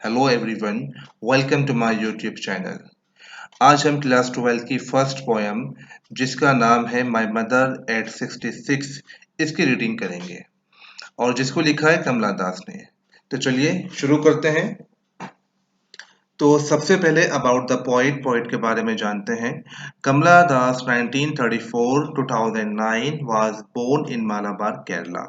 Hello everyone, welcome to my YouTube channel. आज हम class 12 की फर्स्ट पोएम जिसका नाम है माय मदर एट 66 इसकी रीडिंग करेंगे और जिसको लिखा है कमला दास ने। तो चलिए शुरू करते हैं। तो सबसे पहले अबाउट द पोइट के बारे में जानते हैं। Kamala Das 1934-2009 was born in Malabar Kerala.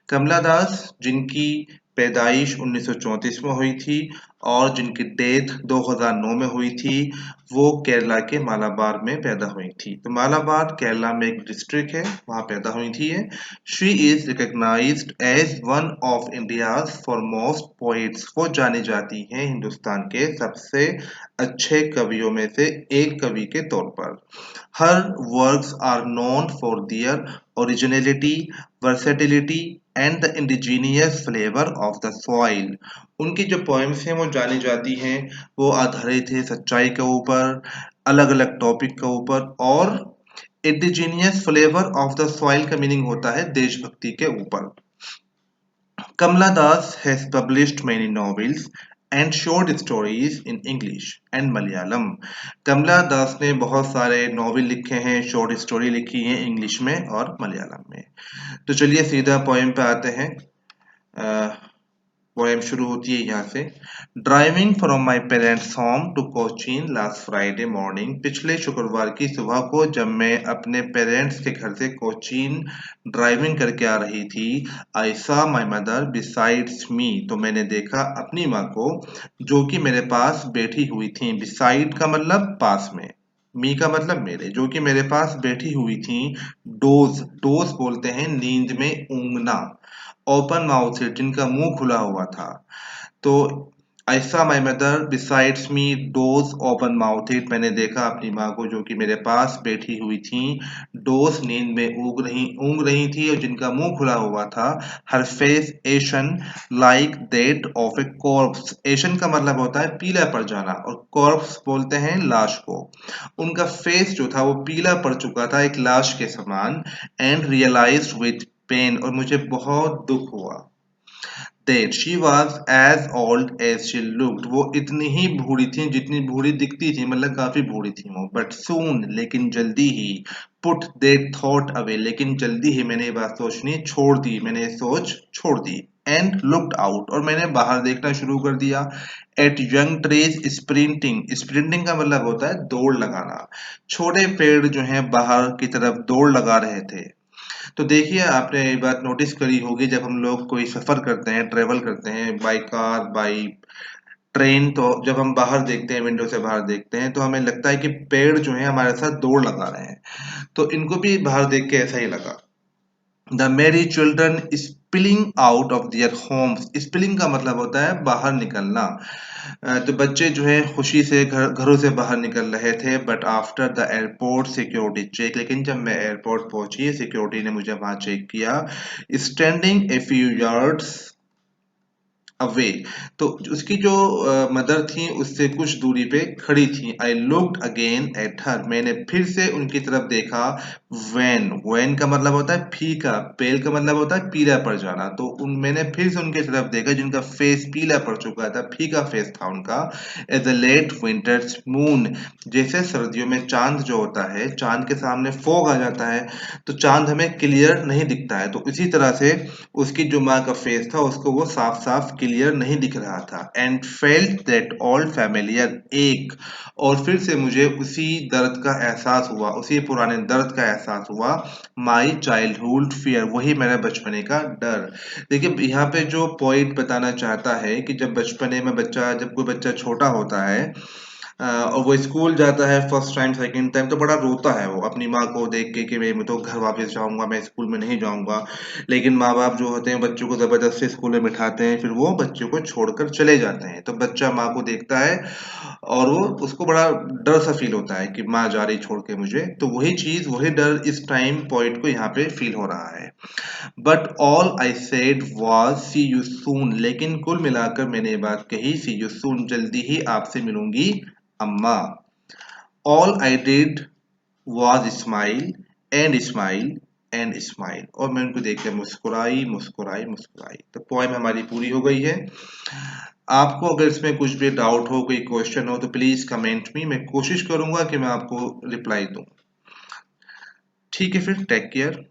Kamala Das जिनकी पैदाइश 1934 में हुई थी और जिनकी डेथ 2009 में हुई थी, वो केरला के मालाबार में पैदा हुई थी। तो मालाबार केरला में एक डिस्ट्रिक्ट है, वहां पैदा हुई थी ये। She is recognised as one of India's foremost poets. वो जानी जाती हैं हिंदुस्तान के सबसे अच्छे कवियों में से एक कवि के तौर पर। Her works are known for their originality, versatility and the indigenous flavour of the soil. उनकी जो पोएम्स हैं वो जानी जाती हैं, वो आधारित है सच्चाई के ऊपर, अलग अलग टॉपिक के ऊपर, और indigenous flavour of the soil का मीनिंग होता है देशभक्ति के ऊपर। Kamala Das has published many novels and short stories in English and Malayalam. कमला दास ने बहुत सारे नॉवेल लिखे हैं, शॉर्ट स्टोरी लिखी है इंग्लिश में और मलयालम में। तो चलिए सीधा पोएम पे आते हैं। पोएम शुरू होती है यहाँ से। Driving from my parents home to Cochin last Friday morning. पिछले शुक्रवार की सुबह को जब मैं अपने पेरेंट्स के घर से कोचीन ड्राइविंग करके आ रही थी, I saw my mother besides me. तो मैंने देखा अपनी माँ को जो कि मेरे पास बैठी हुई थी। बिसाइड का मतलब पास में, मी का मतलब मेरे, जो कि मेरे पास बैठी हुई थी। डोज, डोज बोलते हैं नींद में ऊँघना। ओपन माउथ है जिनका मुंह खुला हुआ था। तो आई saw my mother besides me dose open mouthed. मैंने देखा अपनी माँ को जो कि मेरे पास बैठी हुई थी। डोज नींद में ऊँग रही थी और जिनका मुंह खुला हुआ था। Her face ashen like that of a corpse. Ashen का मतलब होता है पीला पड़ जाना और कॉर्प्स बोलते हैं लाश को। उनका फेस जो था वो पीला पड़ चुका था एक लाश के समान। एंड रियलाइज्ड विथ पेन, और मुझे बहुत दुख हुआ। That she was as old as she looked। वो इतनी ही बूढ़ी थी जितनी बूढ़ी दिखती थी, मतलब काफी बूढ़ी थी वो। But soon, लेकिन जल्दी ही, put that thought away। लेकिन जल्दी ही मैंने ये बात सोचनी छोड़ दी, मैंने ये सोच छोड़ दी। And looked out, और मैंने बाहर देखना शुरू कर दिया। At young trees sprinting। sprinting का मतलब होता है दौड़ लगाना। छोटे पेड़ जो हैं बाहर की तरफ दौड़ लगा रहे थे। तो देखिए आपने ये बात नोटिस करी होगी, जब हम लोग कोई सफर करते हैं, ट्रेवल करते हैं बाई कार, बाई ट्रेन, तो जब हम बाहर देखते हैं, विंडो से बाहर देखते हैं, तो हमें लगता है कि पेड़ जो है हमारे साथ दौड़ लगा रहे हैं। तो इनको भी बाहर देख के ऐसा ही लगा। The merry children spilling out of their homes. Spilling का मतलब होता है बाहर निकलना। तो बच्चे जो है खुशी से घरों से बाहर निकल रहे थे। But after the airport security check. लेकिन जब मैं एयरपोर्ट पहुंची, सिक्योरिटी ने मुझे वहां चेक किया। Standing a few yards away. तो उसकी जो मदर थी उससे कुछ दूरी पे खड़ी थी। I looked again at her. मैंने फिर से उनकी तरफ देखा। वैन का मतलब होता है फीका, पेल का मतलब होता है पीला पड़ जाना। तो मैंने फिर से उनकी तरफ देखा जिनका फेस पीला पड़ चुका था, फीका फेस था उनका। As a late winter's moon. जैसे सर्दियों में चांद जो होता है, चांद के सामने फॉग आ जाता है तो चांद हमें क्लियर नहीं दिखता है, तो इसी तरह से उसकी जो माँ का फेस था उसको वो साफ साफ क्लियर नहीं दिख रहा था। And felt that old familiar एक। और फिर से मुझे उसी दर्द का एहसास हुआ, उसी पुराने दर्द का एहसास हुआ। My childhood fear. वही मेरा बचपने का डर। देखिए यहाँ पे जो पॉइंट बताना चाहता है कि जब बचपने में जब कोई बच्चा छोटा होता है और वो स्कूल जाता है फर्स्ट टाइम सेकंड टाइम, तो बड़ा रोता है वो अपनी माँ को देख के कि मैं तो घर वापस जाऊंगा, मैं स्कूल में नहीं जाऊंगा। लेकिन माँ बाप जो होते हैं बच्चों को जबरदस्ती स्कूल में बिठाते हैं, फिर वो बच्चों को छोड़कर चले जाते हैं। तो बच्चा माँ को देखता है और वो उसको बड़ा डर सा फील होता है कि माँ जा रही छोड़ के मुझे। तो वही चीज, वही डर इस टाइम पॉइंट को यहाँ पे फील हो रहा है। But all I said was see you soon. लेकिन कुल मिलाकर मैंने ये बात कही, सी यू सून, जल्दी ही आपसे मिलूंगी अम्मा। All I did was smile and smile and smile. और मैं उनको देख के मुस्कुराई मुस्कुराई मुस्कुराई। तो पोएम हमारी पूरी हो गई है। आपको अगर इसमें कुछ भी डाउट हो, कोई क्वेश्चन हो, तो प्लीज कमेंट मी, मैं कोशिश करूंगा कि मैं आपको रिप्लाई दूं। ठीक है, फिर टेक केयर।